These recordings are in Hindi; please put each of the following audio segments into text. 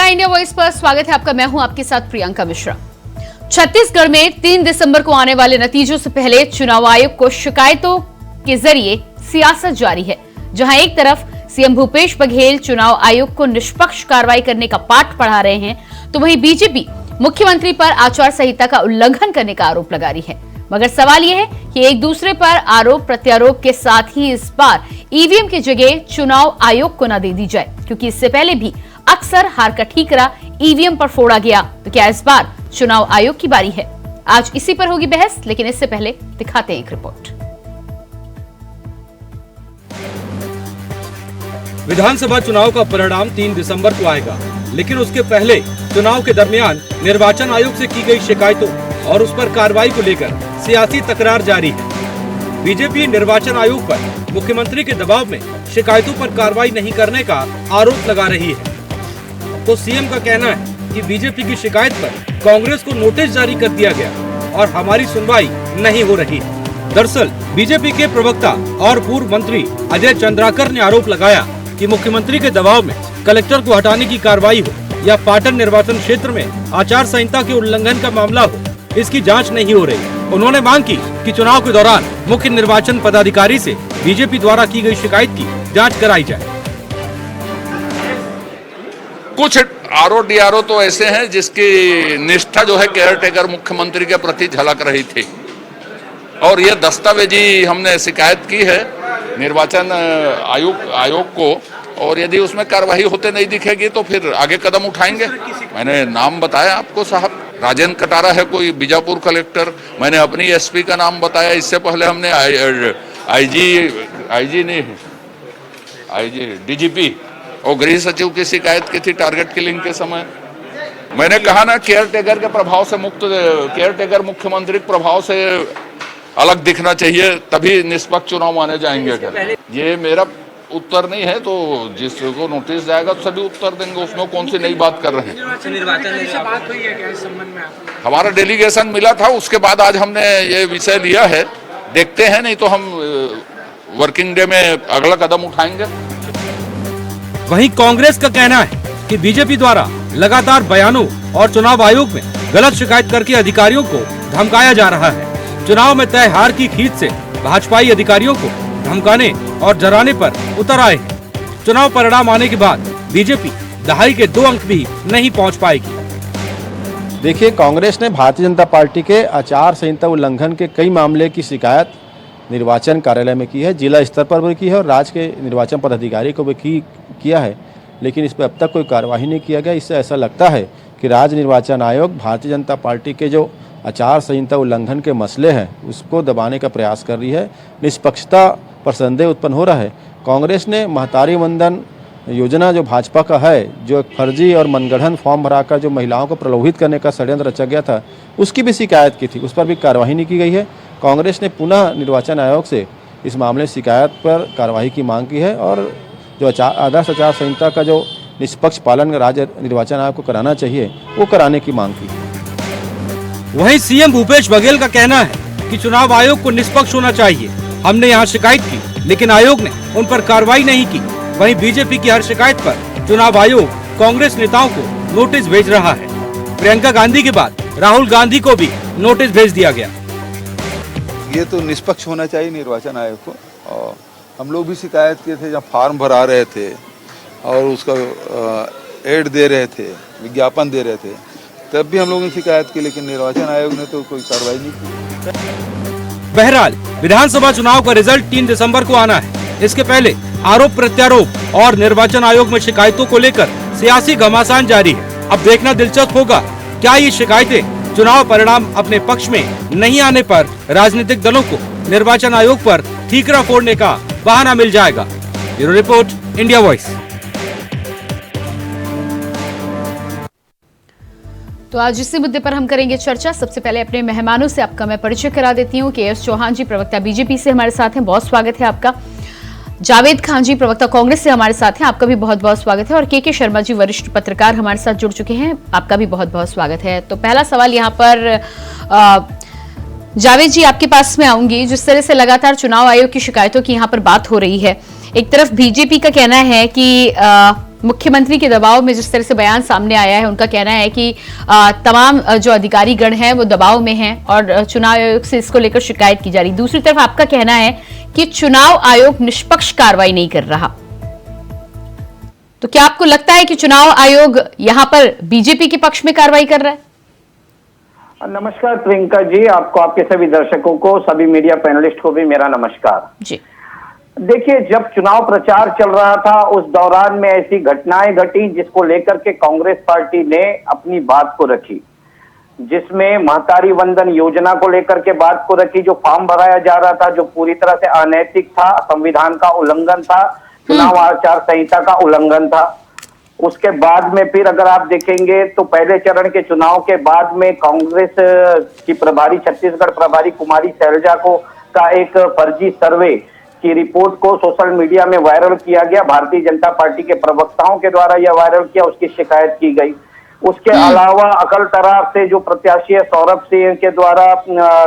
नमस्कार, इंडिया वॉइस पर स्वागत है आपका। मैं हूं आपके साथ प्रियंका मिश्रा। छत्तीसगढ़ में 3 दिसंबर को आने वाले नतीजों से पहले चुनाव आयोग को शिकायतों के जरिए सियासत जारी है। जहां एक तरफ सीएम भूपेश बघेल चुनाव आयोग को निष्पक्ष कार्रवाई करने का पाठ पढ़ा रहे हैं, तो वहीं बीजेपी मुख्यमंत्री पर आचार संहिता का उल्लंघन करने का आरोप लगा रही है। मगर सवाल यह है कि एक दूसरे पर आरोप प्रत्यारोप के साथ ही इस बार ईवीएम की जगह चुनाव आयोग को न दे दी जाए, क्योंकि इससे पहले भी अक्सर हार का ठीकरा ईवीएम पर फोड़ा गया। तो क्या इस बार चुनाव आयोग की बारी है? आज इसी पर होगी बहस, लेकिन इससे पहले दिखाते हैं एक रिपोर्ट। विधानसभा चुनाव का परिणाम 3 दिसंबर को आएगा, लेकिन उसके पहले चुनाव के दरमियान निर्वाचन आयोग से की गई शिकायतों और उस पर कार्रवाई को लेकर सियासी तकरार जारी है। बीजेपी निर्वाचन आयोग पर मुख्यमंत्री के दबाव में शिकायतों पर कार्रवाई नहीं करने का आरोप लगा रही है। तो सीएम का कहना है कि बीजेपी की शिकायत पर कांग्रेस को नोटिस जारी कर दिया गया और हमारी सुनवाई नहीं हो रही है। दरअसल बीजेपी के प्रवक्ता और पूर्व मंत्री अजय चंद्राकर ने आरोप लगाया कि मुख्यमंत्री के दबाव में कलेक्टर को हटाने की कार्रवाई हो या पाटन निर्वाचन क्षेत्र में आचार संहिता के उल्लंघन का मामला हो, इसकी जांच नहीं हो रही। उन्होंने मांग की कि चुनाव के दौरान मुख्य निर्वाचन पदाधिकारी से बीजेपी द्वारा की गई शिकायत की जांच कराई जाए। कुछ आरओ तो ऐसे हैं जिसकी निष्ठा जो है केयर टेकर मुख्यमंत्री के प्रति झलक रही थी, और ये दस्तावेजी हमने शिकायत की है निर्वाचन आयोग को, और यदि उसमें कार्रवाई होते नहीं दिखेगी तो फिर आगे कदम उठाएंगे। मैंने नाम बताया आपको साहब, राजेंद्र कटारा है कोई बीजापुर कलेक्टर, मैंने अपनी एसपी का नाम बताया। इससे पहले हमने आईजी डीजीपी और गृह सचिव की शिकायत की थी टारगेट किलिंग के समय। मैंने कहा ना केयर टेकर के प्रभाव से मुक्त, केयर टेकर मुख्यमंत्री के प्रभाव से अलग दिखना चाहिए, तभी निष्पक्ष चुनाव माने जाएंगे। ये मेरा उत्तर नहीं है, तो जिसको नोटिस जाएगा तो सभी उत्तर देंगे। उसमें कौन सी नई बात कर रहे हैं? बात हुई है क्या इस संबंध में? हमारा डेलीगेशन मिला था, उसके बाद आज हमने ये विषय लिया है। देखते हैं, नहीं तो हम वर्किंग डे में अगला कदम उठाएंगे। वहीं कांग्रेस का कहना है कि बीजेपी द्वारा लगातार बयानों और चुनाव आयोग में गलत शिकायत करके अधिकारियों को धमकाया जा रहा है। चुनाव में तय हार की खींच से भाजपाई अधिकारियों को धमकाने और डराने पर उतर आए हैं। चुनाव परिणाम आने के बाद बीजेपी दहाई के 2 अंक भी नहीं पहुंच पाएगी। देखिए, कांग्रेस ने भारतीय जनता पार्टी के आचार संहिता उल्लंघन के कई मामले की शिकायत निर्वाचन कार्यालय में की है, जिला स्तर पर भी की है और राज्य के निर्वाचन पदाधिकारी को भी किया है, लेकिन इस पर अब तक कोई कार्रवाई नहीं किया गया। इससे ऐसा लगता है कि राज्य निर्वाचन आयोग भारतीय जनता पार्टी के जो आचार संहिता उल्लंघन के मसले हैं उसको दबाने का प्रयास कर रही है। निष्पक्षता पर संदेह उत्पन्न हो रहा है। कांग्रेस ने महतारी वंदन योजना जो भाजपा का है, जो एक फर्जी और मनगढ़ंत फॉर्म भराकर जो महिलाओं को प्रलोभित करने का षड्यंत्र रचा गया था, उसकी भी शिकायत की थी, उस पर भी कार्रवाई नहीं की गई है। कांग्रेस ने पुनः निर्वाचन आयोग से इस मामले शिकायत पर कार्रवाई की मांग की है और जो आदर्श आचार संहिता का जो निष्पक्ष पालन राज्य निर्वाचन आयोग को कराना चाहिए, वो कराने की मांग की। वहीं सीएम भूपेश बघेल का कहना है कि चुनाव आयोग को निष्पक्ष होना चाहिए। हमने यहाँ शिकायत की, लेकिन आयोग ने उन पर कार्रवाई नहीं की। वहीं बीजेपी की हर शिकायत पर चुनाव आयोग कांग्रेस नेताओं को नोटिस भेज रहा है। प्रियंका गांधी के बाद राहुल गांधी को भी नोटिस भेज दिया गया। ये तो निष्पक्ष होना चाहिए निर्वाचन आयोग को। और हम लोग भी शिकायत किए थे, जब फॉर्म भरा रहे थे और उसका एड दे रहे थे, विज्ञापन दे रहे थे, तब भी हम लोगों ने शिकायत की, लेकिन निर्वाचन आयोग ने तो कोई कार्रवाई नहीं की। बहरहाल विधानसभा चुनाव का रिजल्ट 3 दिसंबर को आना है। इसके पहले आरोप प्रत्यारोप और निर्वाचन आयोग में शिकायतों को लेकर सियासी घमासान जारी है। अब देखना दिलचस्प होगा, क्या ये शिकायतें चुनाव परिणाम अपने पक्ष में नहीं आने पर राजनीतिक दलों को निर्वाचन आयोग पर ठीकरा फोड़ने का बहाना मिल जाएगा। Bureau report, India voice. तो आज इसी मुद्दे पर हम करेंगे चर्चा। सबसे पहले अपने मेहमानों से आपका मैं परिचय करा देती हूँ। के.एस. चौहान जी, प्रवक्ता बीजेपी से हमारे साथ हैं, बहुत स्वागत है आपका। जावेद खान जी, प्रवक्ता कांग्रेस से हमारे साथ हैं, आपका भी बहुत बहुत स्वागत है। और के शर्मा जी, वरिष्ठ पत्रकार हमारे साथ जुड़ चुके हैं, आपका भी बहुत बहुत स्वागत है। तो पहला सवाल यहाँ पर जावेद जी आपके पास में आऊंगी। जिस तरह से लगातार चुनाव आयोग की शिकायतों की यहाँ पर बात हो रही है, एक तरफ बीजेपी का कहना है कि मुख्यमंत्री के दबाव में जिस तरह से बयान सामने आया है, उनका कहना है कि तमाम जो अधिकारी गण हैं वो दबाव में हैं और चुनाव आयोग से इसको लेकर शिकायत की जा रही। दूसरी तरफ आपका कहना है कि चुनाव आयोग निष्पक्ष कार्रवाई नहीं कर रहा। तो क्या आपको लगता है कि चुनाव आयोग यहां पर बीजेपी के पक्ष में कार्रवाई कर रहा है? नमस्कार प्रियंका जी, आपको, आपके सभी दर्शकों को, सभी मीडिया पैनलिस्ट को भी मेरा नमस्कार जी। देखिए, जब चुनाव प्रचार चल रहा था उस दौरान में ऐसी घटनाएं घटी जिसको लेकर के कांग्रेस पार्टी ने अपनी बात को रखी, जिसमें महतारी वंदन योजना को लेकर के बात को रखी, जो फॉर्म भराया जा रहा था जो पूरी तरह से अनैतिक था, संविधान का उल्लंघन था, चुनाव आचार संहिता का उल्लंघन था। उसके बाद में फिर अगर आप देखेंगे तो पहले चरण के चुनाव के बाद में कांग्रेस की प्रभारी, छत्तीसगढ़ प्रभारी कुमारी शैलजा को का एक फर्जी सर्वे की रिपोर्ट को सोशल मीडिया में वायरल किया गया। भारतीय जनता पार्टी के प्रवक्ताओं के द्वारा यह वायरल किया, उसकी शिकायत की गई। उसके अलावा अकलतरा से जो प्रत्याशी है सौरभ सिंह के द्वारा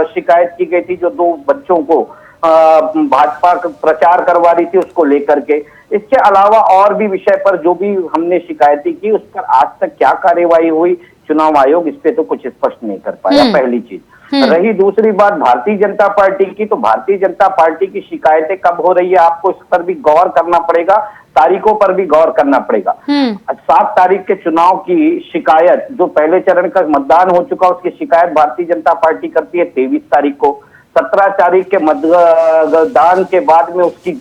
शिकायत की गई थी, जो 2 बच्चों को भाजपा प्रचार करवा रही थी, उसको लेकर के। इसके अलावा और भी विषय पर जो भी हमने शिकायतें की, उस पर आज तक क्या कार्यवाही हुई, चुनाव आयोग इस पे तो कुछ स्पष्ट नहीं कर पाया, पहली चीज। रही दूसरी बात भारतीय जनता पार्टी की, तो भारतीय जनता पार्टी की शिकायतें कब हो रही है, आपको इस पर भी गौर करना पड़ेगा, तारीखों पर भी गौर करना पड़ेगा। 7 तारीख के चुनाव की शिकायत, जो पहले चरण का मतदान हो चुका, उसकी शिकायत भारतीय जनता पार्टी करती है 23 तारीख को। 17 तारीख के मतदान के बाद में उसकी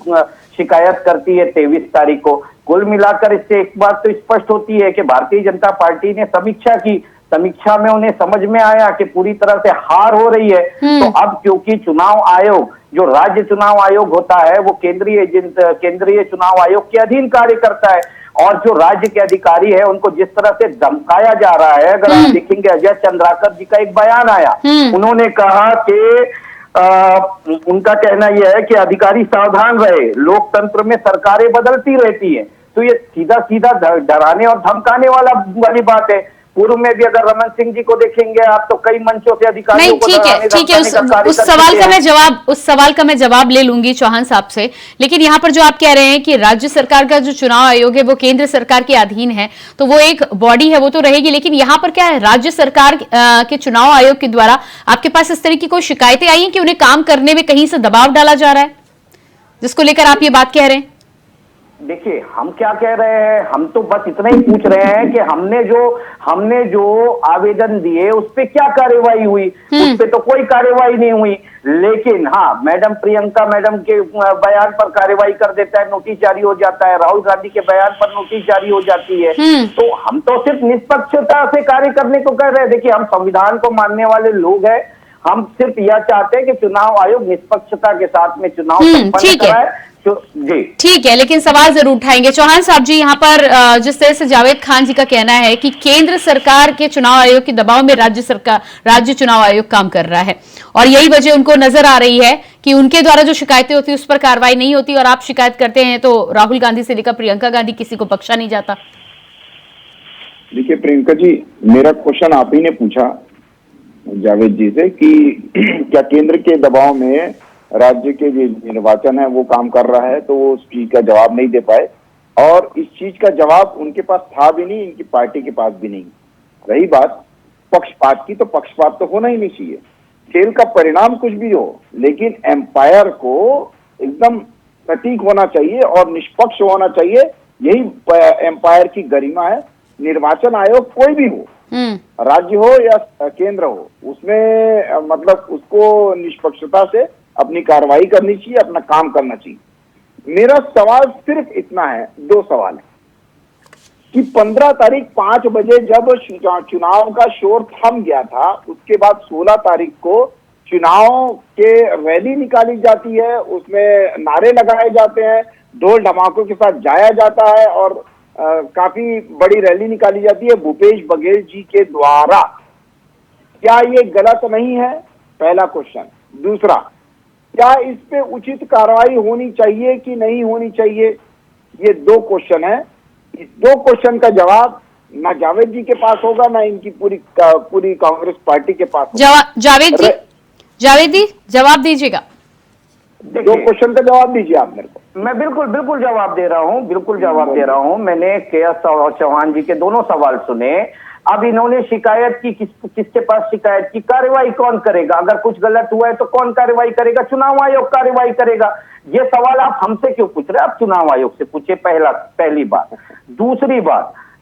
शिकायत करती है 23 तारीख को। कुल मिलाकर इससे एक बात तो स्पष्ट होती है कि भारतीय जनता पार्टी ने समीक्षा की, समीक्षा में उन्हें समझ में आया कि पूरी तरह से हार हो रही है। तो अब क्योंकि चुनाव आयोग, जो राज्य चुनाव आयोग होता है, वो केंद्रीय चुनाव आयोग के अधीन कार्य करता है, और जो राज्य के अधिकारी है उनको जिस तरह से धमकाया जा रहा है, अगर आप देखेंगे अजय चंद्राकर जी का एक बयान आया, उन्होंने कहा कि उनका कहना यह है कि अधिकारी सावधान रहे, लोकतंत्र में सरकारें बदलती रहती हैं। तो ये सीधा सीधा डराने और धमकाने वाली बात है। पूर्व में भी अगर रमन सिंह जी को देखेंगे आप, तो कई मंचों से अधिकारियों को ठीक है, उस सवाल का मैं जवाब ले लूंगी चौहान साहब से। लेकिन यहाँ पर जो आप कह रहे हैं कि राज्य सरकार का जो चुनाव आयोग है वो केंद्र सरकार के अधीन है, तो वो एक बॉडी है, वो तो रहेगी, लेकिन यहाँ पर क्या है, राज्य सरकार के चुनाव आयोग के द्वारा आपके पास इस तरह की कोई शिकायतें आई हैं कि उन्हें काम करने में कहीं से दबाव डाला जा रहा है, जिसको लेकर आप ये बात कह रहे हैं? देखिए, हम क्या कह रहे हैं, हम तो बस इतना ही पूछ रहे हैं कि हमने जो आवेदन दिए उस पे क्या कार्यवाही हुई। उस पे तो कोई कार्यवाही नहीं हुई। लेकिन हाँ, मैडम प्रियंका मैडम के बयान पर कार्यवाही कर देता है, नोटिस जारी हो जाता है, राहुल गांधी के बयान पर नोटिस जारी हो जाती है। तो हम तो सिर्फ निष्पक्षता से कार्य करने को कह रहे हैं। देखिए, हम संविधान को मानने वाले लोग हैं, हम सिर्फ यह चाहते हैं कि चुनाव आयोग निष्पक्षता के साथ में चुनाव संपन्न कराए। जी ठीक है, लेकिन सवाल जरूर उठाएंगे। चौहान साहब जी, यहाँ पर जिस तरह से जावेद खान जी का कहना है कि केंद्र सरकार के चुनाव आयोग के दबाव में राज्य चुनाव आयोग काम कर रहा है, और यही वजह उनको नजर आ रही है कि उनके द्वारा जो शिकायतें होती है उस पर कार्रवाई नहीं होती, और आप शिकायत करते हैं तो राहुल गांधी से लेकर प्रियंका गांधी किसी को बख्शा नहीं जाता। देखिए प्रियंका जी, मेरा क्वेश्चन आप ही ने पूछा जावेद जी से कि क्या केंद्र के दबाव में राज्य के जो निर्वाचन है वो काम कर रहा है, तो वो उस चीज का जवाब नहीं दे पाए, और इस चीज का जवाब उनके पास था भी नहीं, इनकी पार्टी के पास भी नहीं। रही बात पक्षपात की, तो पक्षपात तो होना ही नहीं चाहिए। खेल का परिणाम कुछ भी हो, लेकिन एम्पायर को एकदम सटीक होना चाहिए और निष्पक्ष होना चाहिए। यही एम्पायर की गरिमा है। निर्वाचन आयोग कोई भी हो, राज्य हो या केंद्र हो, उसमें मतलब उसको निष्पक्षता से अपनी कार्रवाई करनी चाहिए, अपना काम करना चाहिए। मेरा सवाल सिर्फ इतना है, 2 सवाल है कि 15 तारीख 5 बजे जब चुनाव का शोर थम गया था, उसके बाद 16 तारीख को चुनाव के रैली निकाली जाती है, उसमें नारे लगाए जाते हैं, ढोल धमाकों के साथ जाया जाता है, और काफी बड़ी रैली निकाली जाती है भूपेश बघेल जी के द्वारा। क्या ये गलत नहीं है? पहला क्वेश्चन। दूसरा, क्या इस पे उचित कार्रवाई होनी चाहिए कि नहीं होनी चाहिए? ये 2 क्वेश्चन है। इस 2 क्वेश्चन का जवाब ना जावेद जी के पास होगा, ना इनकी पूरी कांग्रेस पार्टी के पास होगा। जावेद जी जवाब दीजिएगा। दो क्वेश्चन का जवाब दीजिए आप मेरे को। मैं बिल्कुल जवाब दे रहा हूँ, बिल्कुल जवाब दे रहा हूँ। मैंने के.एस. चौहान जी के दोनों सवाल सुने। अब इन्होंने शिकायत की, किसके पास शिकायत की? कार्रवाई कौन करेगा? अगर कुछ गलत हुआ है तो कौन कार्रवाई करेगा? चुनाव आयोग कार्रवाई करेगा। ये सवाल आप हमसे क्यों पूछ रहे हैं? आप चुनाव आयोग से पूछे, पहली बात।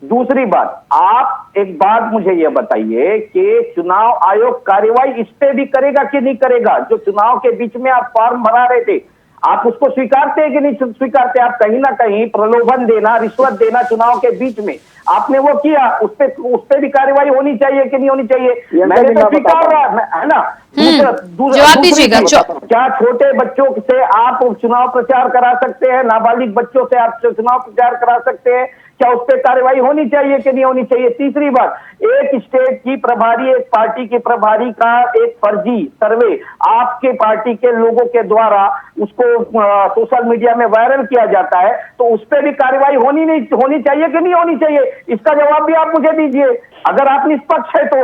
दूसरी बात, आप एक बात मुझे ये बताइए कि चुनाव आयोग कार्रवाई इस पे भी करेगा कि नहीं करेगा? जो चुनाव के बीच में आप फॉर्म भरा रहे थे, आप उसको स्वीकारते हैं कि नहीं स्वीकारते? आप कहीं ना कहीं प्रलोभन देना, रिश्वत देना चुनाव के बीच में आपने वो किया, उस पे भी कार्रवाई होनी चाहिए कि नहीं होनी चाहिए? मैंने तो स्वीकार रहा है ना। जवाब दीजिएगा। क्या छोटे बच्चों से आप चुनाव प्रचार करा सकते हैं? नाबालिग बच्चों से आप चुनाव प्रचार करा सकते हैं? क्या उस पर कार्रवाई होनी चाहिए कि नहीं होनी चाहिए? तीसरी बात, एक स्टेट की प्रभारी, एक पार्टी के प्रभारी का एक फर्जी सर्वे आपके पार्टी के लोगों के द्वारा उसको सोशल मीडिया में वायरल किया जाता है, तो उस पर भी कार्रवाई होनी चाहिए कि नहीं होनी चाहिए? इसका जवाब भी आप मुझे दीजिए, अगर आप निष्पक्ष है तो।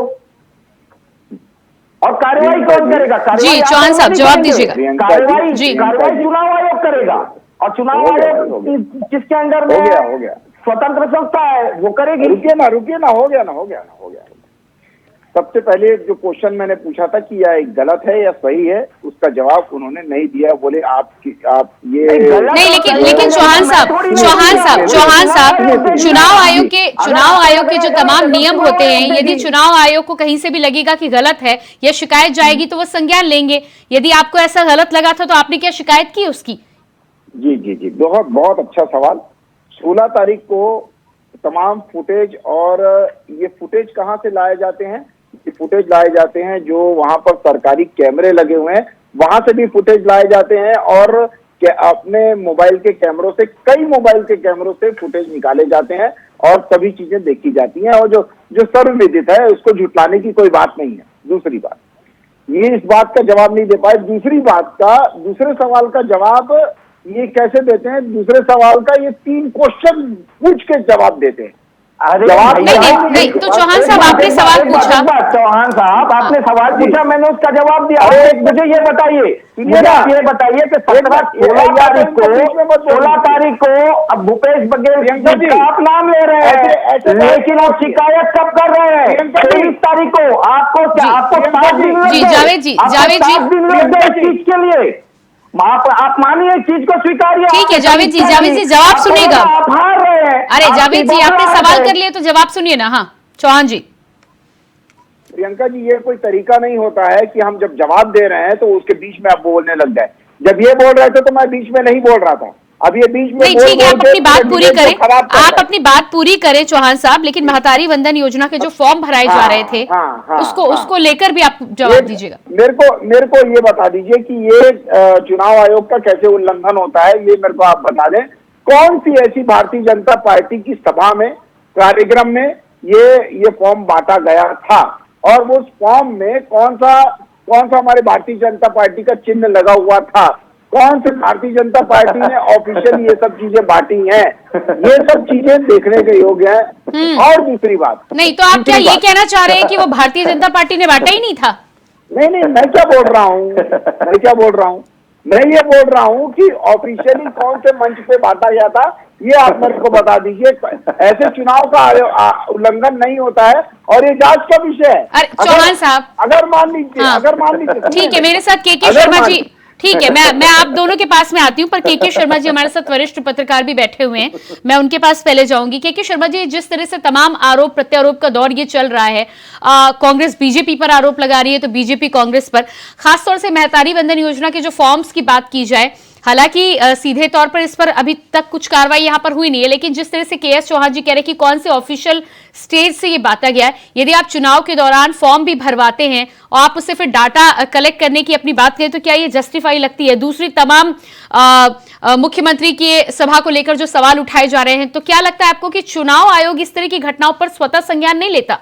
और कार्रवाई कौन करेगा? जी चौहान साहब जवाब दीजिएगा। कार्रवाई चुनाव आयोग करेगा, और चुनाव आयोग किसके अंडर में? हो गया स्वतंत्र संस्था है, वो करेगी। रुकिए ना, हो गया। सबसे पहले जो क्वेश्चन मैंने पूछा था कि यह गलत है या सही है, उसका जवाब उन्होंने नहीं दिया। बोले आप ये नहीं, लेकिन चौहान साहब चुनाव आयोग के जो तमाम नियम होते हैं, यदि चुनाव आयोग को कहीं से भी लगेगा कि गलत है या शिकायत जाएगी तो वो संज्ञान लेंगे। यदि आपको ऐसा गलत लगा था तो आपने क्या शिकायत की उसकी? जी, बहुत अच्छा सवाल। 16 तारीख को तमाम फुटेज, और ये फुटेज कहाँ से लाए जाते हैं? ये फुटेज लाए जाते हैं जो वहां पर सरकारी कैमरे लगे हुए हैं, वहां से भी फुटेज लाए जाते हैं, और अपने मोबाइल के कैमरों से, कई मोबाइल के कैमरों से फुटेज निकाले जाते हैं और सभी चीजें देखी जाती हैं, और जो सर्वविदित है उसको झुटलाने की कोई बात नहीं है। दूसरी बात, ये इस बात का जवाब नहीं दे पाए। दूसरे सवाल का जवाब ये कैसे देते हैं? दूसरे सवाल का ये 3 क्वेश्चन पूछ के जवाब देते हैं। जवाब नहीं, तो चौहान साहब आपने सवाल पूछा। चौहान साहब आपने सवाल पूछा, मैंने उसका जवाब दिया। मुझे ये बताइए कि 16 तारीख को अब भूपेश बघेल का आप नाम ले रहे हैं, लेकिन आप शिकायत कब कर रहे हैं? 23 तारीख को। आपको 7 दिन लग गए, जावेद जी इस चीज के लिए। आप मानिए चीज को स्वीकारिए। ठीक है जावेद जी जवाब सुनिएगा। आप हार रहे हैं। अरे जावेद जी आपने सवाल कर लिए तो जवाब सुनिए ना। हाँ चौहान जी। प्रियंका जी, ये कोई तरीका नहीं होता है कि हम जब जवाब दे रहे हैं तो उसके बीच में आप बोलने लग जाए। जब ये बोल रहे थे तो मैं बीच में नहीं बोल रहा था, अब ये बीच में नहीं, ठीक है, आप अपनी बात पूरी करें। आप अपनी बात पूरी करें चौहान साहब, लेकिन महतारी वंदन योजना के जो फॉर्म भराए जा रहे थे उसको लेकर भी आप जवाब दीजिएगा। मेरे को ये बता दीजिए कि ये चुनाव आयोग का कैसे उल्लंघन होता है, ये मेरे को आप बता दें। कौन सी ऐसी भारतीय जनता पार्टी की सभा में, कार्यक्रम में ये फॉर्म बांटा गया था, और उस फॉर्म में कौन सा हमारे भारतीय जनता पार्टी का चिन्ह लगा हुआ था? कौन से भारतीय जनता पार्टी ने ऑफिशियल ये सब चीजें बांटी हैं? ये सब चीजें देखने के योग्य है। और दूसरी बात, नहीं तो आप क्या ये कहना चाह रहे हैं कि वो भारतीय जनता पार्टी ने बांटा ही नहीं था? नहीं, मैं क्या बोल रहा हूँ? मैं ये बोल रहा हूँ कि ऑफिशियली कौन से मंच पे बांटा गया था, ये आप मेरे को बता दीजिए। ऐसे चुनाव का उल्लंघन नहीं होता है, और ये जांच का विषय है। अरे चौहान साहब, अगर मान लीजिए ठीक है, मेरे साथ के शर्मा जी, ठीक है, मैं आप दोनों के पास में आती हूँ, पर के शर्मा जी हमारे साथ वरिष्ठ पत्रकार भी बैठे हुए हैं, मैं उनके पास पहले जाऊंगी। के शर्मा जी, जिस तरह से तमाम आरोप प्रत्यारोप का दौर ये चल रहा है, कांग्रेस बीजेपी पर आरोप लगा रही है तो बीजेपी कांग्रेस पर, खासतौर से महतारी वंदन योजना के जो फॉर्म्स की बात की जाए, हालांकि सीधे तौर पर इस पर अभी तक कुछ कार्रवाई यहां पर हुई नहीं है, लेकिन जिस तरह से के.एस. चौहान जी कह रहे हैं कि कौन से ऑफिशियल स्टेज से ये बांटा गया है, यदि आप चुनाव के दौरान फॉर्म भी भरवाते हैं और आप उससे फिर डाटा कलेक्ट करने की अपनी बात करें, तो क्या ये जस्टिफाई लगती है? दूसरी तमाम मुख्यमंत्री की सभा को लेकर जो सवाल उठाए जा रहे हैं, तो क्या लगता है आपको कि चुनाव आयोग इस तरह की घटनाओं पर स्वतः संज्ञान नहीं लेता?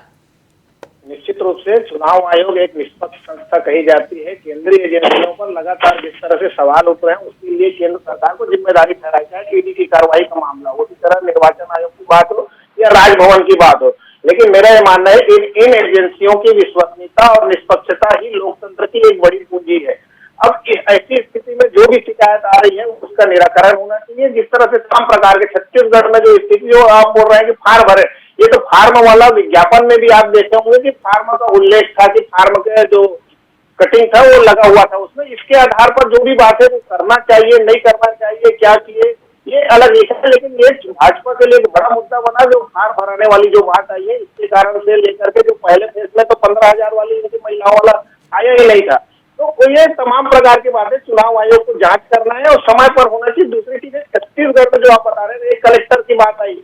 निश्चित रूप से चुनाव आयोग एक निष्पक्ष संस्था कही जाती है। केंद्रीय एजेंसियों पर लगातार जिस तरह से सवाल उठ रहे हैं, उसके लिए केंद्र सरकार को जिम्मेदारी ठहराई जाए। ईडी की कार्रवाई का मामला हो, उसी तरह निर्वाचन आयोग की बात हो या राजभवन की बात हो, लेकिन मेरा यह मानना है कि इन एजेंसियों की विश्वसनीयता और निष्पक्षता ही लोकतंत्र की एक बड़ी पूंजी है। अब ऐसी स्थिति में जो भी शिकायत आ रही है उसका निराकरण होना चाहिए। जिस तरह से तमाम प्रकार के छत्तीसगढ़ में जो स्थिति जो आप बोल रहे हैं कि फार्म भरे, ये तो फार्म वाला विज्ञापन में भी आप देखे होंगे कि फार्म का उल्लेख था कि फार्म के जो कटिंग था वो लगा हुआ था उसमें। इसके आधार पर जो भी बात है वो करना चाहिए, नहीं करना चाहिए, क्या किए ये अलग लिखा है, लेकिन ये भाजपा के लिए बड़ा मुद्दा बना जो फार्म भराने वाली जो बात आई है। इसके कारण से लेकर के जो पहले फेज में तो 15,000 वाली महिलाओं वाला आया ही नहीं था। तो ये तमाम प्रकार की बातें चुनाव आयोग को जांच करना है और समय पर होना चाहिए। दूसरी चीज है छत्तीसगढ़ में जो आप बता रहे थे कलेक्टर की बात आई,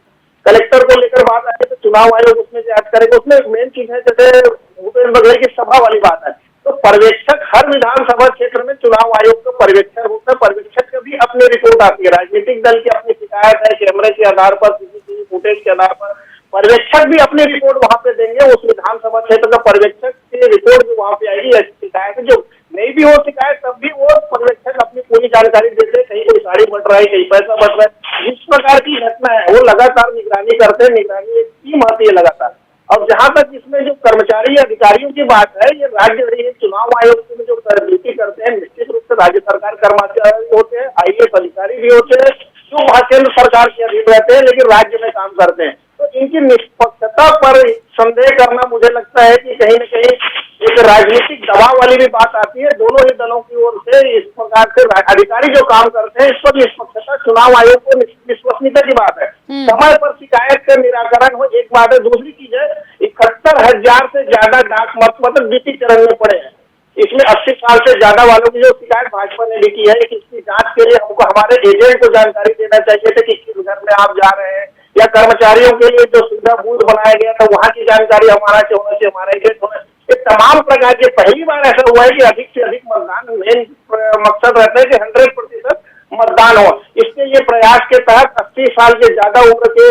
कलेक्टर को लेकर बात आई तो चुनाव आयोग उसमें जांच करेगा। उसमें मेन चीज है जैसे भूपेश बघेल की सभा वाली बात है, तो पर्यवेक्षक हर विधानसभा क्षेत्र में चुनाव आयोग का पर्यवेक्षक होता है। पर्यवेक्षक की भी अपनी रिपोर्ट आती है, राजनीतिक दल की अपनी शिकायत है कैमरे के आधार पर, सीसीटीवी फुटेज के आधार पर पर्यवेक्षक भी अपनी रिपोर्ट वहां पे देंगे। उस विधानसभा क्षेत्र का पर्यवेक्षक की रिपोर्ट भी वहां पे आएगी। ऐसी शिकायत जो नहीं भी हो शिकायत तब भी वो पर्यवेक्षक अपनी पूरी जानकारी देते हैं, कहीं कोई गाड़ी बढ़ रहा है, कहीं पैसा बढ़ रहा है, जिस प्रकार की घटना है वो लगातार निगरानी करते हैं। निगरानी एक टीम आती है लगातार। और जहां तक इसमें जो कर्मचारी अधिकारियों की बात है, ये राज्य चुनाव आयोग में जो ड्यूटी करते हैं निश्चित रूप से राज्य सरकार कर्मचारी होते हैं, IAS अधिकारी भी होते हैं जो वहां केंद्र सरकार के अधीन रहते हैं लेकिन राज्य में काम करते हैं। तो इनकी निष्पक्षता पर संदेह करना मुझे लगता है कि कहीं न कहीं एक राजनीतिक दबाव वाली भी बात आती है दोनों ही दलों की ओर से। इस प्रकार से अधिकारी जो काम करते हैं इस पर निष्पक्षता चुनाव आयोग को विश्वसनीयता की बात है। समय पर शिकायत का निराकरण हो एक बात है। दूसरी चीज है 71,000 से ज्यादा डाक मतपत्र द्वितीय चरण में पड़े हैं। इसमें 80 साल से ज्यादा वालों की जो शिकायत भाजपा ने भी की है कि इसकी जांच के लिए हमको हमारे एजेंट को जानकारी देना चाहिए था कि किस घर में आप जा रहे हैं, या कर्मचारियों के लिए जो सुविधा बूथ बनाया गया था वहां की जानकारी हमारा होना चाहिए, हमारा एजेंट होना। ये तमाम प्रकार के पहली बार ऐसा हुआ है कि अधिक से अधिक मतदान, मेन मकसद रहता है कि 100% मतदान हो। इसके ये प्रयास के तहत 80 साल के ज्यादा उम्र के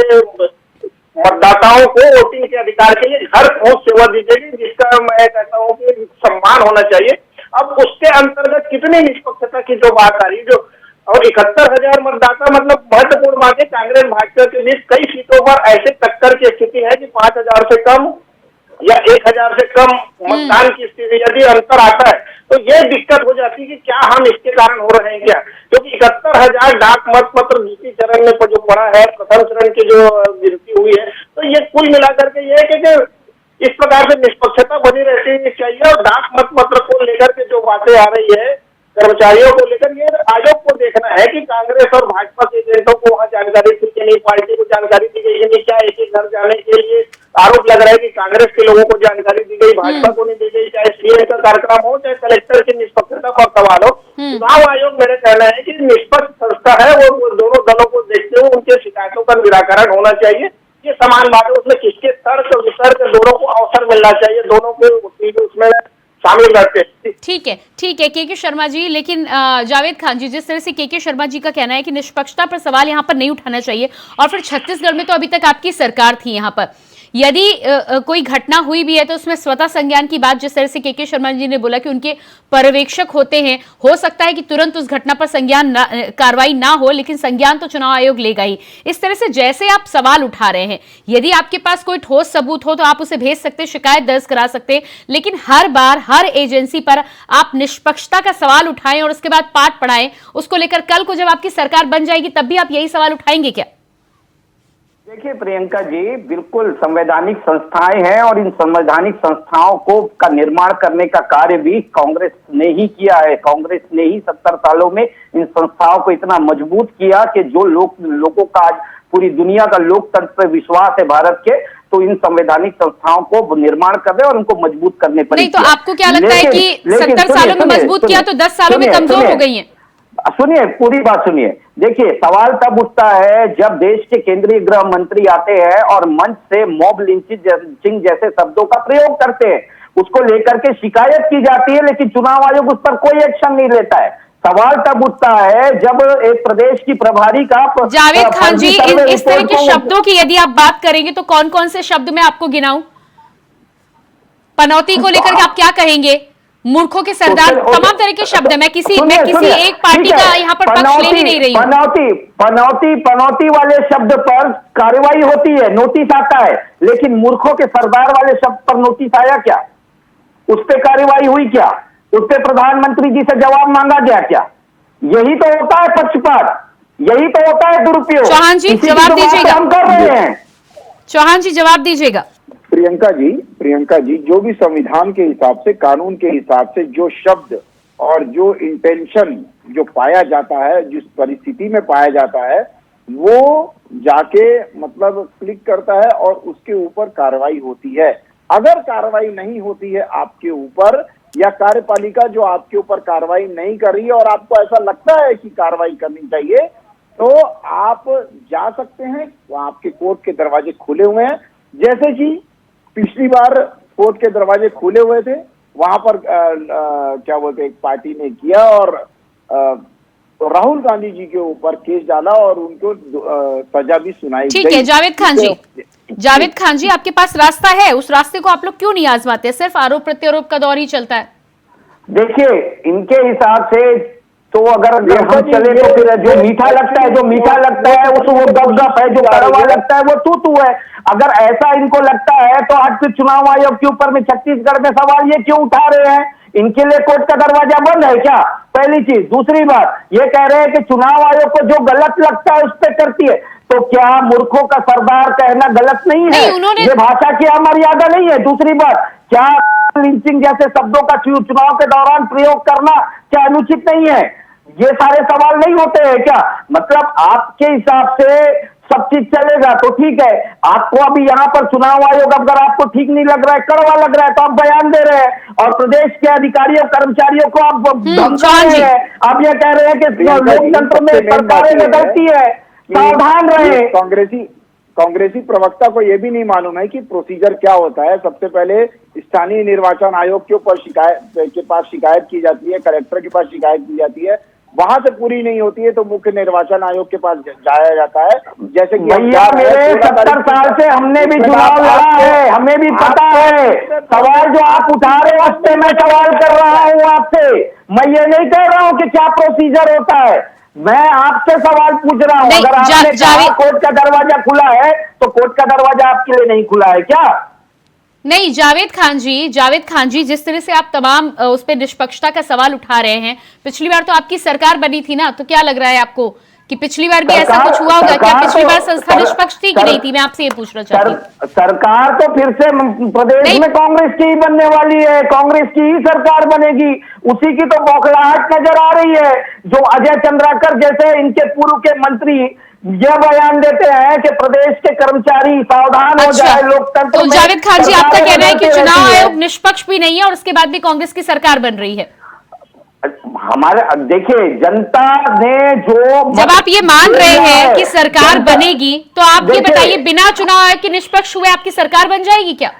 मतदाताओं को वोटिंग के अधिकार के लिए घर पहुंच सेवा दी जाएगी, जिसका मैं कहता हूँ कि सम्मान होना चाहिए। अब उसके अंतर्गत कितनी निष्पक्षता की जो बात आ रही है जो और 71,000 मतदाता मतलब महत्वपूर्ण बात है। कांग्रेस भाजपा के बीच कई सीटों पर ऐसे टक्कर की स्थिति है कि 5,000 से कम या 1,000 से कम मतदान की स्थिति यदि अंतर आता है तो ये दिक्कत हो जाती है कि क्या हम इसके कारण हो रहे हैं क्या, क्योंकि 71,000 डाक मत पत्र द्वितीय चरण में जो पड़ा है, प्रथम चरण की जो गिनती हुई है, तो ये कुल मिलाकर के ये है कि इस प्रकार से निष्पक्षता बनी रहती चाहिए। और डाक मत पत्र को लेकर के जो बातें आ रही है कर्मचारियों को लेकर, ये आयोग को देखना है कि कांग्रेस और भाजपा के एजेंटों को वहाँ जानकारी थी कि नहीं, पार्टी को जानकारी दी गई नहीं, क्या एक एक घर जाने के लिए आरोप लग रहा है कि कांग्रेस के लोगों को जानकारी दी गई, भाजपा को नहीं दी गई, चाहे सीएम का कार्यक्रम हो चाहे कलेक्टर की निष्पक्षता पर सवाल हो। चुनाव आयोग मेरा कहना है कि निष्पक्ष संस्था है, वो दोनों दलों को देखते हुए उनके शिकायतों का निराकरण होना चाहिए। ये समान बात है, उसमें किसके तर्क वितर्क दोनों को अवसर मिलना चाहिए, दोनों को उसमें शामिल करते हैं। ठीक है के शर्मा जी, लेकिन जावेद खान जी, जिस तरह से के शर्मा जी का कहना है कि निष्पक्षता पर सवाल यहाँ पर नहीं उठाना चाहिए, और फिर छत्तीसगढ़ में तो अभी तक आपकी सरकार थी, यहाँ पर यदि कोई घटना हुई भी है तो उसमें स्वतः संज्ञान की बात जिस तरह से के शर्मा जी ने बोला कि उनके पर्यवेक्षक होते हैं, हो सकता है कि तुरंत उस घटना पर संज्ञान कार्रवाई ना हो, लेकिन संज्ञान तो चुनाव आयोग लेगा ही। इस तरह से जैसे आप सवाल उठा रहे हैं, यदि आपके पास कोई ठोस सबूत हो तो आप उसे भेज सकते, शिकायत दर्ज करा सकते, लेकिन हर बार हर एजेंसी पर आप निष्पक्षता का सवाल उठाएं और उसके बाद पाठ पढ़ाएं, उसको लेकर कल को जब आपकी सरकार बन जाएगी तब भी आप यही सवाल उठाएंगे क्या? देखिए प्रियंका जी, बिल्कुल संवैधानिक संस्थाएं हैं और इन संवैधानिक संस्थाओं को का निर्माण करने का कार्य भी कांग्रेस ने ही किया है। कांग्रेस ने ही 70 सालों में इन संस्थाओं को इतना मजबूत किया कि जो लोगों का आज पूरी दुनिया का लोकतंत्र पर विश्वास है भारत के, तो इन संवैधानिक संस्थाओं को निर्माण करने और उनको मजबूत करने पर नहीं। तो आपको क्या लगता है कि 70 सालों में मजबूत किया तो 10 सालों में कमजोर हो गई है? सुनिए, पूरी बात सुनिए। देखिए, सवाल तब उठता है जब देश के केंद्रीय गृह मंत्री आते हैं और मंच से मॉब लिंचिंग जैसे शब्दों का प्रयोग करते हैं, उसको लेकर के शिकायत की जाती है, लेकिन चुनाव आयोग उस पर कोई एक्शन नहीं लेता है। सवाल तब उठता है जब एक प्रदेश की प्रभारी का जावेद खान जी, इस तरह के शब्दों की यदि आप बात करेंगे तो कौन कौन से शब्द मैं आपको गिनाऊं? पनौती को लेकर आप क्या कहेंगे? मूर्खों के सरदार, तमाम तरह के शब्द है। मैं किसी एक पार्टी का यहाँ पर पक्ष ले नहीं रही हूँ। पनौती वाले शब्द पर कार्रवाई होती है, नोटिस आता है, लेकिन मूर्खों के सरदार वाले शब्द पर नोटिस आया क्या? उस पर कार्रवाई हुई क्या? उस पर प्रधानमंत्री जी से जवाब मांगा गया क्या? यही तो होता है पक्षपात, यही तो होता है दुरुपयोग। चौहान जी इसी की जवाब तो बात दीजिएगा। हम कर रहे हैं। चौहान जी जवाब दीजिएगा। प्रियंका जी जो भी संविधान के हिसाब से, कानून के हिसाब से जो शब्द और जो इंटेंशन जो पाया जाता है, जिस परिस्थिति में पाया जाता है, वो जाके मतलब क्लिक करता है और उसके ऊपर कार्रवाई होती है। अगर कार्रवाई नहीं होती है आपके ऊपर, या कार्यपालिका जो आपके ऊपर कार्रवाई नहीं कर रही है और आपको ऐसा लगता है कि कार्रवाई करनी चाहिए, तो आप जा सकते हैं, आपके कोर्ट के दरवाजे खुले हुए हैं। जैसे कि पिछली बार कोर्ट के दरवाजे खुले हुए थे, वहां पर क्या बोलते एक पार्टी ने किया और तो राहुल गांधी जी के ऊपर केस डाला और उनको सजा भी सुनाई गई। ठीक है जावेद खान जी, जावेद खान जी आपके पास रास्ता है, उस रास्ते को आप लोग क्यों नहीं आजमाते? सिर्फ आरोप प्रत्यारोप का दौर ही चलता है। देखिए इनके हिसाब से तो अगर हम चले तो फिर जो मीठा लगता है, जो मीठा लगता है वो गप है, जो कड़वा लगता है वो तू है। अगर ऐसा इनको लगता है तो आज फिर चुनाव आयोग के ऊपर में छत्तीसगढ़ में सवाल ये क्यों उठा रहे हैं? इनके लिए कोर्ट का दरवाजा बंद है क्या? पहली चीज। दूसरी बात ये कह रहे हैं कि चुनाव आयोग को जो गलत लगता है उस पर करती है, तो क्या मूर्खों का सरदार कहना गलत नहीं है? ये भाषा की अमर्यादा नहीं है? दूसरी बात, क्या लिंचिंग जैसे शब्दों का चुनाव के दौरान प्रयोग करना क्या अनुचित नहीं है? ये सारे सवाल नहीं होते हैं क्या? मतलब आपके हिसाब से सब चीज चलेगा तो ठीक है। आपको अभी यहाँ पर चुनाव आयोग अगर आपको ठीक नहीं लग रहा है, कड़वा लग रहा है, तो आप बयान दे रहे हैं और प्रदेश के अधिकारियों कर्मचारियों को आप धमका रहे हैं। आप ये कह रहे हैं कि लोकतंत्र में सरकारें में गलती है, सावधान रहे। कांग्रेसी प्रवक्ता को यह भी नहीं मालूम है कि प्रोसीजर क्या होता है। सबसे पहले स्थानीय निर्वाचन आयोग के ऊपर शिकायत की जाती है, कलेक्टर के पास शिकायत की जाती है, वहां से पूरी नहीं होती है तो मुख्य निर्वाचन आयोग के पास जाया जाता है। जैसे कि भैया मेरे 70 साल से हमने भी चुनाव लड़ा है, हमें भी पता है। सवाल जो आप उठा रहे हैं उस पर मैं सवाल कर रहा हूँ आपसे। मैं ये नहीं कह रहा हूँ कि क्या प्रोसीजर होता है, मैं आपसे सवाल पूछ रहा हूँ। अगर आपने कहा कोर्ट का दरवाजा खुला है तो कोर्ट का दरवाजा आपके लिए नहीं खुला है क्या? नहीं जावेद खान जी जिस तरह से आप तमाम उस पर निष्पक्षता का सवाल उठा रहे हैं, पिछली बार तो आपकी सरकार बनी थी ना, तो क्या लग रहा है आपको कि पिछली बार भी ऐसा कुछ हुआ होगा? क्या पिछली बार संस्था निष्पक्ष थी कि नहीं थी? मैं आपसे ये पूछना चाहती हूँ। सरकार तो फिर से प्रदेश में कांग्रेस की ही बनने वाली है, कांग्रेस की ही सरकार बनेगी। उसी की तो बौखलाहट नजर आ रही है। जो अजय चंद्राकर जैसे इनके पूर्व के मंत्री यह बयान देते हैं कि प्रदेश के कर्मचारी सावधान हो जाए, लोकतंत्र तो जावेद खान जी आपका कहना है कि चुनाव आयोग निष्पक्ष भी नहीं है और उसके बाद भी कांग्रेस की सरकार बन रही है? हमारे देखिए जनता ने जो, जब आप ये मान रहे हैं कि सरकार बनेगी, तो आप ये बताइए बिना चुनाव आयोग के निष्पक्ष हुए आपकी सरकार बन जाएगी क्या?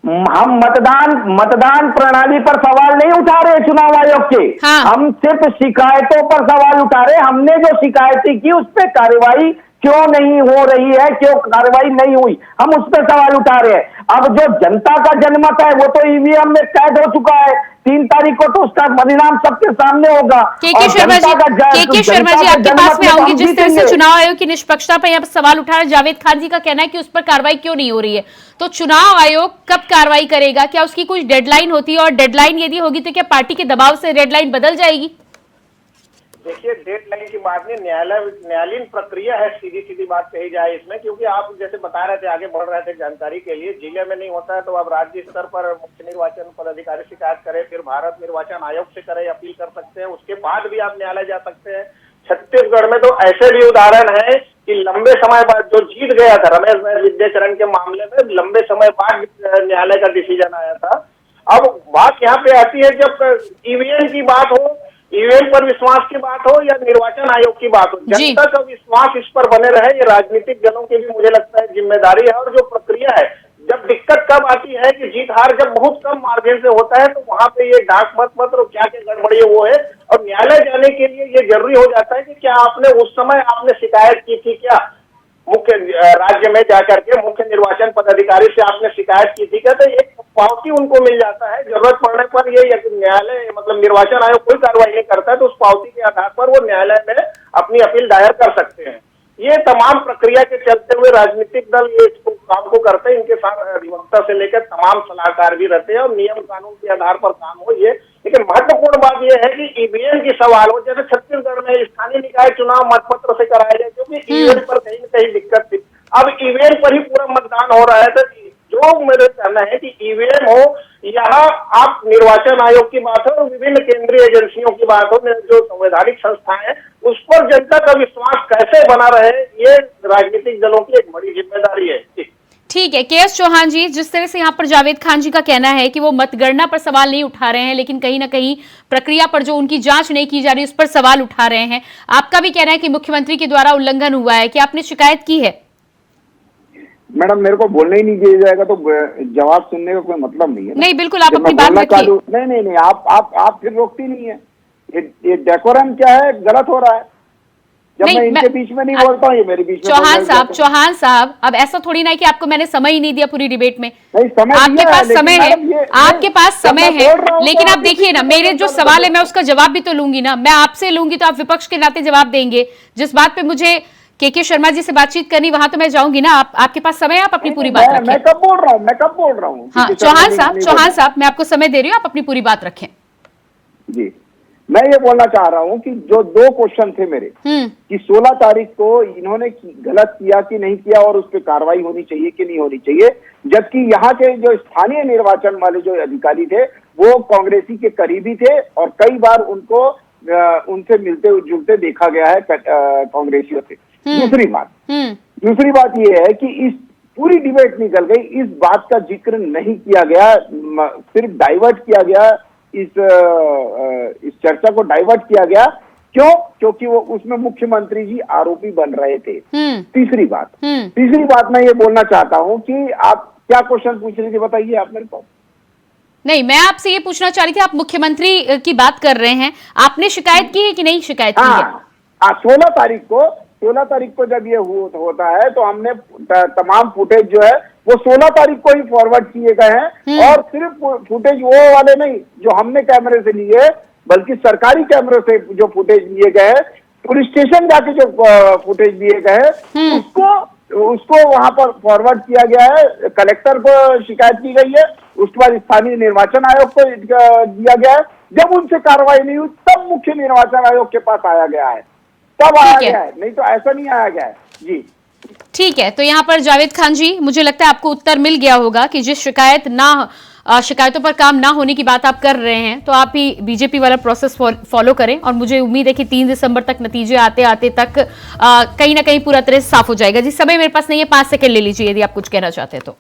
हम मतदान प्रणाली पर सवाल नहीं उठा रहे चुनाव आयोग के। हम सिर्फ शिकायतों पर सवाल उठा रहे। हमने जो शिकायतें की उस पर कार्रवाई क्यों नहीं हो रही है, क्यों कार्रवाई नहीं हुई, हम उस पर सवाल उठा रहे हैं। अब जो जनता का जनमत है वो तो ईवीएम में कैद हो चुका है। 3 तारीख को तो उसका परिणाम सबके सामने होगा। के शर्मा जी आपके पास में आऊंगी। जिस तरह से चुनाव आयोग की निष्पक्षता पर यहाँ सवाल उठा रहे जावेद खान जी का कहना है कि उस पर कार्रवाई क्यों नहीं हो रही है, तो चुनाव आयोग कब कार्रवाई करेगा? क्या उसकी कुछ डेडलाइन होती है, और डेडलाइन यदि होगी तो क्या पार्टी के दबाव से डेडलाइन बदल जाएगी? देखिए डेडलाइन की बात नहीं, न्यायालयीन प्रक्रिया है, सीधी बात कही जाए इसमें। क्योंकि आप जैसे बता रहे थे, आगे बढ़ रहे थे जानकारी के लिए, जिले में नहीं होता है तो अब राज्य स्तर पर मुख्य निर्वाचन पदाधिकारी शिकायत करे, फिर भारत निर्वाचन आयोग से करे, अपील कर सकते हैं, उसके बाद भी आप न्यायालय जा सकते हैं। छत्तीसगढ़ में तो ऐसे भी उदाहरण है कि लंबे समय बाद जो जीत गया था रमेश विद्याचरण के मामले में, लंबे समय बाद न्यायालय का डिसीजन आया था। अब बात यहाँ पे आती है जब ईवीएम की बात हो, ईवीएम पर विश्वास की बात हो या निर्वाचन आयोग की बात हो, जनता का विश्वास इस पर बने रहे, ये राजनीतिक दलों की भी मुझे लगता है जिम्मेदारी है। और जो प्रक्रिया है, जब दिक्कत कब आती है कि जीत हार जब बहुत कम मार्जिन से होता है, तो वहां पे ये डाक मत और क्या क्या गड़बड़ी है वो है। और न्यायालय जाने के लिए ये जरूरी हो जाता है कि क्या आपने उस समय आपने शिकायत की थी, क्या मुख्य राज्य में जाकर के मुख्य निर्वाचन पदाधिकारी से आपने शिकायत की थी क्या, तो एक पावती उनको मिल जाता है। जरूरत पड़ने पर ये न्यायालय मतलब निर्वाचन आयोग कोई कार्रवाई नहीं करता है तो उस पावती के आधार पर वो न्यायालय में अपनी अपील दायर कर सकते हैं। ये तमाम प्रक्रिया के चलते हुए राजनीतिक दल ये काम को करते हैं। इनके साथ अधिवक्ता से लेकर तमाम सलाहकार भी रहते हैं और नियम कानून के आधार पर काम हो, ये लेकिन महत्वपूर्ण बात यह है कि ईवीएम की सवाल हो, जैसे छत्तीसगढ़ में स्थानीय निकाय चुनाव मतपत्र से कराए गए, क्योंकि ईवीएम पर कहीं न कहीं दिक्कत थी। अब ईवीएम पर ही पूरा मतदान हो रहा है। तो जो मेरे कहना है कि ईवीएम हो, यहाँ आप निर्वाचन आयोग की बात हो, विभिन्न केंद्रीय एजेंसियों की बात हो, जो संवैधानिक संस्थाएं हैं, उस पर जनता का विश्वास कैसे बना रहे, ये राजनीतिक दलों की एक बड़ी जिम्मेदारी है। ठीक है के.एस. चौहान जी, जिस तरह से यहाँ पर जावेद खान जी का कहना है कि वो मतगणना पर सवाल नहीं उठा रहे हैं, लेकिन कहीं ना कहीं प्रक्रिया पर जो उनकी जांच नहीं की जा रही उस पर सवाल उठा रहे हैं, आपका भी कहना है कि मुख्यमंत्री के द्वारा उल्लंघन हुआ है, कि आपने शिकायत की है? मैडम, मेरे को बोलने ही नहीं दिया जाएगा तो जवाब सुनने का कोई मतलब नहीं है। नहीं, बिल्कुल आप अपनी बात रखिए। नहीं, आप फिर रोकती नहीं है। ये डेकोरम क्या है, गलत हो रहा है। जब मैं इनके बीच में नहीं बोलता हूँ, ये मेरे बीच में। चौहान साहब, अब ऐसा थोड़ी ना है कि आपको मैंने समय ही नहीं दिया पूरी डिबेट में। नहीं, समय आपके पास समय है, आपके पास समय है, लेकिन आप देखिए ना, मेरे जो सवाल है मैं उसका जवाब भी तो लूंगी ना। मैं आपसे लूंगी तो आप विपक्ष के नाते जवाब देंगे। जिस बात पे मुझे के शर्मा जी से बातचीत करनी, वहां तो मैं जाऊंगी ना। आपके पास समय है, आप अपनी पूरी बात रखें। मैं कब बोल रहा हूँ? हाँ, चौहान साहब, मैं आपको समय दे रही हूँ, आप अपनी पूरी बात रखें। जी, मैं ये बोलना चाह रहा हूँ कि जो 2 क्वेश्चन थे मेरे, कि 16 तारीख को इन्होंने गलत किया कि नहीं किया और उस पर कार्रवाई होनी चाहिए कि नहीं होनी चाहिए, जबकि यहाँ के जो स्थानीय निर्वाचन वाले जो अधिकारी थे वो कांग्रेसी के करीबी थे और कई बार उनको उनसे मिलते जुलते देखा गया है कांग्रेसियों से। दूसरी बात ये है कि इस पूरी डिबेट निकल गई, इस बात का जिक्र नहीं किया गया, सिर्फ डाइवर्ट किया गया, इस चर्चा को डाइवर्ट किया गया। क्यों? क्योंकि वो उसमें मुख्यमंत्री जी आरोपी बन रहे थे। तीसरी बात मैं ये बोलना चाहता हूँ कि आप क्या क्वेश्चन पूछ रही थी, बताइए आप मेरे को। नहीं, मैं आपसे ये पूछना चाह रही थी, आप मुख्यमंत्री की बात कर रहे हैं, आपने शिकायत की है कि नहीं शिकायत की है? 16 तारीख को जब ये होता है तो हमने तमाम फुटेज जो है वो 16 तारीख को ही फॉरवर्ड किए गए हैं, और सिर्फ फुटेज वो वाले नहीं जो हमने कैमरे से लिए, बल्कि सरकारी कैमरे से जो फुटेज लिए गए हैं, पुलिस स्टेशन जाके जो फुटेज लिए गए हैं, उसको वहां पर फॉरवर्ड किया गया है। कलेक्टर को शिकायत की गई है, उसके बाद स्थानीय निर्वाचन आयोग को दिया गया है। जब उनसे कार्रवाई नहीं हुई तब मुख्य निर्वाचन आयोग के पास आया गया है, तब आया गया है, नहीं तो ऐसा नहीं आया गया है। जी ठीक है, तो यहाँ पर जावेद खान जी, मुझे लगता है आपको उत्तर मिल गया होगा कि जिस शिकायतों पर काम ना होने की बात आप कर रहे हैं, तो आप ही बीजेपी वाला प्रोसेस फॉलो करें, और मुझे उम्मीद है कि 3 दिसंबर तक नतीजे आते आते तक कहीं ना कहीं पूरा तरह साफ हो जाएगा। जी, समय मेरे पास नहीं है, 5 सेकंड ले लीजिए यदि आप कुछ कहना चाहते हैं तो।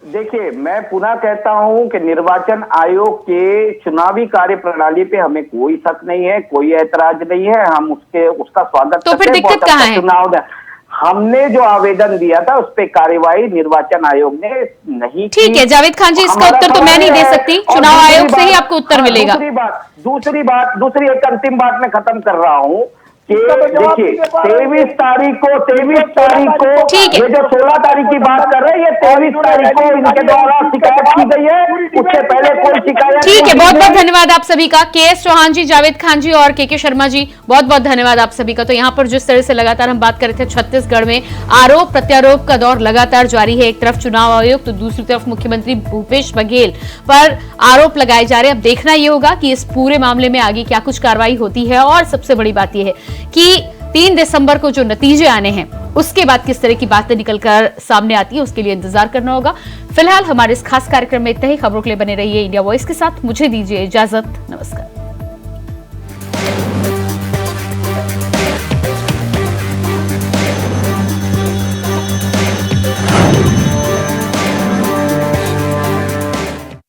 देखिए, मैं पुनः कहता हूं कि निर्वाचन आयोग के चुनावी कार्य प्रणाली पे हमें कोई शक नहीं है, कोई ऐतराज नहीं है, हम उसका स्वागत तो फिर दिक्कत कहाँ है? चुनाव हमने जो आवेदन दिया था उस पर कार्यवाही निर्वाचन आयोग ने नहीं की। ठीक है जावेद खान जी, इसका उत्तर तो मैं नहीं दे सकती, चुनाव आयोग से ही आपको उत्तर मिलेगा। दूसरी एक अंतिम बात मैं खत्म कर रहा हूँ कि देखिए 23 तारीख को ठीक है, ये जो 16 तारीख की बात कर रहे हैं, ये 23 तारीख को इनके द्वारा शिकायत की गई है, उससे पहले कोई शिकायत। ठीक है, बहुत बहुत धन्यवाद आप सभी का, के.एस. चौहान जी, जावेद खान जी और के शर्मा जी, बहुत बहुत धन्यवाद आप सभी का। तो यहाँ पर जिस तरह से लगातार हम बात कर रहे थे, छत्तीसगढ़ में आरोप प्रत्यारोप का दौर लगातार जारी है। एक तरफ चुनाव आयोग तो दूसरी तरफ मुख्यमंत्री भूपेश बघेल पर आरोप लगाए जा रहे हैं। अब देखना यह होगा कि इस पूरे मामले में आगे क्या कुछ कार्रवाई होती है, और सबसे बड़ी बात यह है कि 3 दिसंबर को जो नतीजे आने हैं उसके बाद किस तरह की बातें निकलकर सामने आती है, उसके लिए इंतजार करना होगा। फिलहाल हमारे इस खास कार्यक्रम में इतना ही। खबरों के लिए बने रहिए इंडिया वॉइस के साथ। मुझे दीजिए इजाजत, नमस्कार।